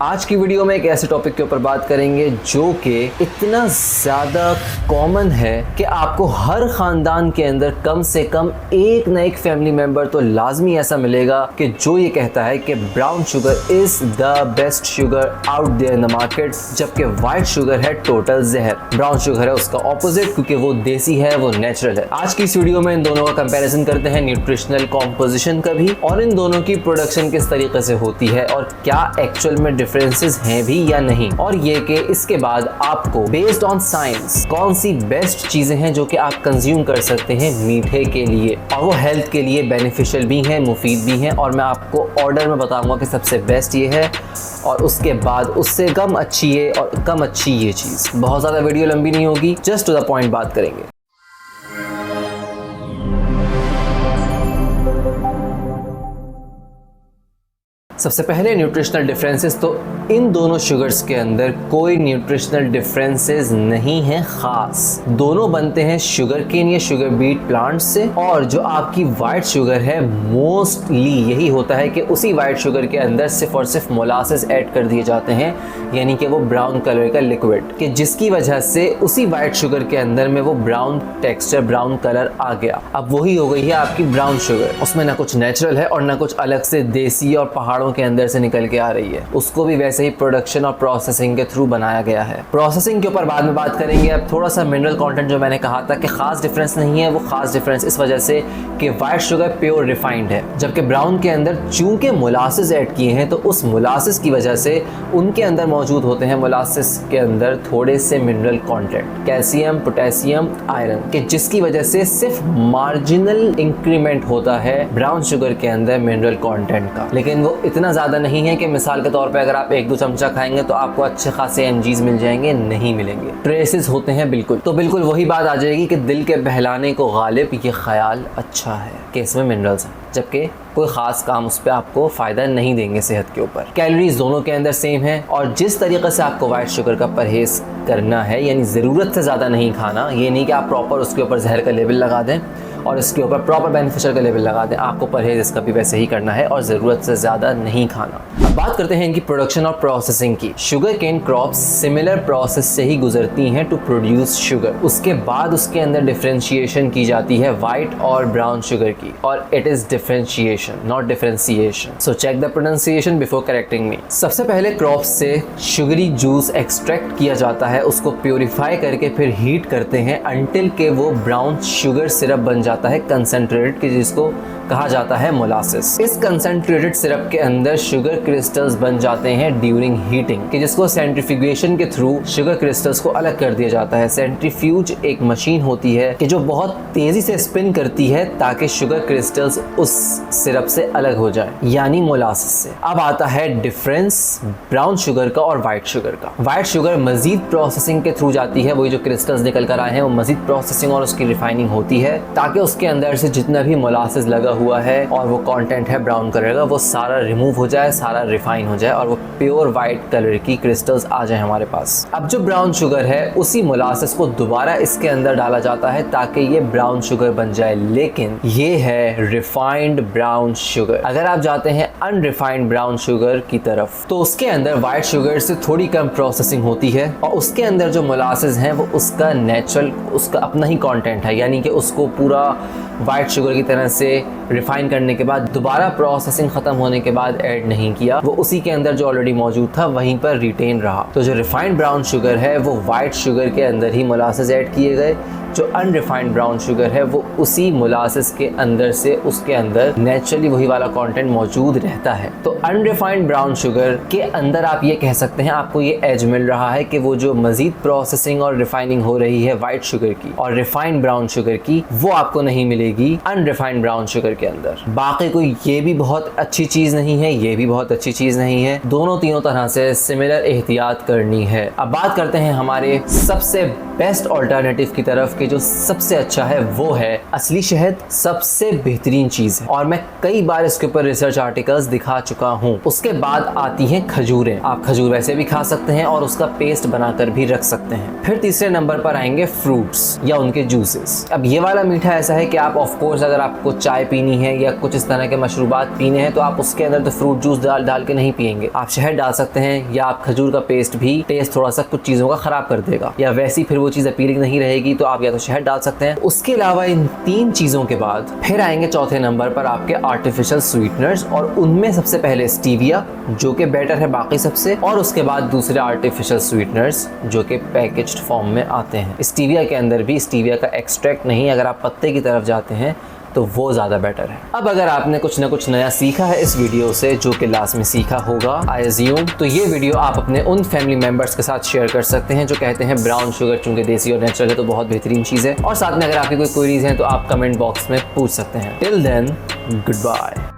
आज की वीडियो में एक ऐसे टॉपिक के ऊपर बात करेंगे जो कि इतना ज़्यादा कॉमन है कि आपको हर ख़ानदान के अंदर कम से कम एक ना एक फैमिली मेम्बर तो लाजमी ऐसा मिलेगा कि जो ये कहता है कि brown sugar is the best sugar out there in the market, जबकि वाइट शुगर है टोटल जहर। ब्राउन शुगर है उसका ऑपोजिट, क्योंकि वो देसी है, वो नेचुरल है। आज की इस वीडियो में इन दोनों का कंपैरिजन करते हैं, न्यूट्रिशनल कॉम्पोजिशन का भी, और इन दोनों की प्रोडक्शन किस तरीके से होती है और क्या एक्चुअल में डिफरेंसेस हैं भी या नहीं, और ये कि इसके बाद आपको बेस्ड ऑन साइंस कौन सी बेस्ट चीजें हैं जो कि आप कंज्यूम कर सकते हैं मीठे के लिए, और वो हेल्थ के लिए बेनिफिशियल भी हैं, मुफीद भी हैं। और मैं आपको ऑर्डर में बताऊंगा कि सबसे बेस्ट ये है और उसके बाद उससे कम अच्छी ये और कम अच्छी ये चीज़। बहुत ज़्यादा वीडियो लंबी नहीं होगी, जस्ट टू द पॉइंट बात करेंगे। सबसे पहले न्यूट्रिशनल डिफरेंसेस, तो इन दोनों शुगर्स के अंदर कोई न्यूट्रिशनल डिफरेंसेस नहीं है खास। दोनों बनते हैं शुगर केन या शुगर बीट प्लांट से, और जो आपकी वाइट शुगर है मोस्टली यही होता है कि उसी वाइट शुगर के अंदर सिर्फ और सिर्फ मोलासेस ऐड कर दिए जाते हैं, यानी कि वो ब्राउन कलर का लिक्विड, कि जिसकी वजह से उसी वाइट शुगर के अंदर में वो ब्राउन टेक्सचर, ब्राउन कलर आ गया। अब वही हो गई है आपकी ब्राउन शुगर। उसमें ना कुछ नेचुरल है और ना कुछ अलग से देसी और पहाड़ों के अंदर से निकल के आ रही है। उसको भी वैसे ही प्रोडक्शन और प्रोसेसिंग के थ्रू बनाया गया है। प्रोसेसिंग के ऊपर बाद में बात करेंगे। अब थोड़ा सा मिनरल कंटेंट जो मैंने कहा था कि खास डिफरेंस नहीं है, वो खास डिफरेंस इस वजह से कि वाइट शुगर प्योर रिफाइंड है, जबकि ब्राउन के अंदर चूंकि मोलासेस ऐड किए हैं तो उस मोलासेस की वजह से उनके अंदर मौजूद होते हैं, मोलासेस के अंदर थोड़े से mineral content, calcium, potassium, iron, कि जिसकी वजह से सिर्फ मार्जिनल इंक्रीमेंट होता है ब्राउन शुगर के अंदर मिनरल कंटेंट का, लेकिन वो इतना ज़्यादा नहीं है कि मिसाल के तौर पे अगर आप 1-2 चमचा खाएंगे तो आपको अच्छे खासे एमजीज मिल जाएंगे, नहीं मिलेंगे। ट्रेसेस होते हैं बिल्कुल। तो बिल्कुल वही बात आ जाएगी कि दिल के बहलाने को गालिब ये ख्याल अच्छा है कि इसमें मिनरल्स हैं, जबकि कोई ख़ास काम उस पर आपको फ़ायदा नहीं देंगे सेहत के ऊपर। कैलोरीज दोनों के अंदर सेम है, और जिस तरीके से आपको वाइट शुगर का परहेज़ करना है, यानी ज़रूरत से ज़्यादा नहीं खाना, ये नहीं कि आप प्रॉपर उसके ऊपर जहर का लेबल लगा दें और इसके ऊपर प्रॉपर बेनिफिशियल का लेबल लगा दें। आपको परहेज़ इसका भी वैसे ही करना है और ज़रूरत से ज़्यादा नहीं खाना। अब बात करते हैं इनकी प्रोडक्शन और प्रोसेसिंग की। Sugar cane crops similar process से ही गुजरती हैं टू प्रोड्यूस शुगर। उसके बाद उसके अंदर डिफरेंशिएशन की जाती है वाइट और ब्राउन शुगर की, और it is differentiation not differentiation. So check the pronunciation before correcting me. सबसे पहले क्रॉप्स से शुगरी जूस एक्सट्रैक्ट किया जाता है, उसको प्योरीफाई करके फिर हीट करते हैं अंटिल के वो ब्राउन शुगर सिरप बन जाता है, कंसंट्रेटेड, कि जिसको कहा जाता है मोलासेस। इस कंसंट्रेटेड सिरप के अंदर शुगर क्रिस्टल्स बन जाते हैं ड्यूरिंग हीटिंग, कि जिसको सेंट्रीफ्यूगेशन के थ्रू शुगर क्रिस्टल्स को अलग कर दिया जाता है। सेंट्रीफ्यूज एक मशीन होती है कि जो बहुत तेजी से स्पिन करती है ताकि शुगर क्रिस्टल्स उस सिरप से अलग हो जाए, यानी मोलासेस से। अब आता है डिफरेंस ब्राउन शुगर का और व्हाइट शुगर का। व्हाइट शुगर मजीद प्रोसेसिंग के थ्रू जाती है, वही जो क्रिस्टल्स निकल कर आए हैं वो मजीद प्रोसेसिंग और उसकी रिफाइनिंग होती है ताकि उसके अंदर से जितना भी मोलासेस लगा हुआ है और वो कंटेंट है ब्राउन कलर का, वो सारा रिमूव हो जाए, सारा रिफाइन हो जाए और वो प्योर वाइट कलर की क्रिस्टल्स आ जाए हमारे पास। अब जो ब्राउन शुगर है उसी मोलासेस को दोबारा इसके अंदर डाला जाता है ताकि ये ब्राउन शुगर बन जाए, लेकिन ये है रिफाइंड ब्राउन शुगर। अगर आप जाते हैं अनरिफाइंड ब्राउन शुगर की तरफ तो उसके अंदर वाइट शुगर से थोड़ी कम प्रोसेसिंग होती है और उसके अंदर जो मोलासेस हैं वो उसका नेचुरल, उसका अपना ही कंटेंट है, यानी कि उसको पूरा वाइट शुगर की तरह से रिफाइन करने के बाद दोबारा प्रोसेसिंग ख़त्म होने के बाद ऐड नहीं किया, वो उसी के अंदर जो ऑलरेडी मौजूद था वहीं पर रिटेन रहा। तो जो रिफाइंड ब्राउन शुगर है वो वाइट शुगर के अंदर ही मोलासेस ऐड किए गए, जो अनरिफाइंड ब्राउन शुगर है वो उसी मोलासेस के अंदर से उसके अंदर नेचुरली वही वाला कंटेंट मौजूद रहता है। तो अनरिफाइंड ब्राउन शुगर के अंदर आप ये कह सकते हैं आपको ये एज मिल रहा है कि वो जो मजीद प्रोसेसिंग और रिफाइनिंग हो रही है वाइट शुगर की और रिफाइंड ब्राउन शुगर की, वो आपको नहीं मिलेगी अनरिफाइंड ब्राउन शुगर के अंदर। बाकी कोई ये भी बहुत अच्छी चीज़ नहीं है, ये भी बहुत अच्छी चीज़ नहीं है, दोनों तीनों तरह से सिमिलर एहतियात करनी है। अब बात करते हैं हमारे सबसे बेस्ट ऑल्टरनेटिव की तरफ कि जो सबसे अच्छा है वो है असली शहद सबसे बेहतरीन चीज है और मैं कई बार इसके ऊपर रिसर्च आर्टिकल्स दिखा चुका हूँ। उसके बाद आती हैं खजूरें। आप खजूर वैसे भी खा सकते हैं और उसका पेस्ट बनाकर भी रख सकते हैं। फिर तीसरे नंबर पर आएंगे फ्रूट्स या उनके जूसेस। अब ये वाला मीठा ऐसा है कि आप ऑफ कोर्स अगर आपको चाय पीनी है या कुछ इस तरह के मशरूबात पीने हैं तो आप उसके अंदर तो फ्रूट जूस डाल के नहीं पियेंगे। आप शहद डाल सकते हैं या आप खजूर का पेस्ट भी टेस्ट थोड़ा सा कुछ चीजों का खराब कर देगा या वैसी फिर वो चीज अपीलिंग नहीं रहेगी, तो आप या तो शहद डाल सकते हैं। उसके अलावा इन 3 चीजों के बाद फिर आएंगे चौथे नंबर पर आपके आर्टिफिशियल स्वीटनर्स और उनमें सबसे पहले स्टीविया जो कि बेटर है बाकी सबसे, और उसके बाद दूसरे आर्टिफिशियल स्वीटनर्स जो कि पैकेज्ड फॉर्म में आते हैं। स्टीविया के अंदर भी स्टीविया का एक्सट्रैक्ट नहीं, अगर आप पत्ते की तरफ जाते हैं तो वो ज़्यादा बेटर है। अब अगर आपने कुछ ना कुछ नया सीखा है इस वीडियो से, जो कि लास्ट में सीखा होगा आई अज्यूम, तो ये वीडियो आप अपने उन फैमिली मेंबर्स के साथ शेयर कर सकते हैं जो कहते हैं ब्राउन शुगर चूंकि देसी और नेचुरल है तो बहुत बेहतरीन चीज़ है। और साथ में अगर आपकी कोई क्वेरीज हैं तो आप कमेंट बॉक्स में पूछ सकते हैं। Till then good bye.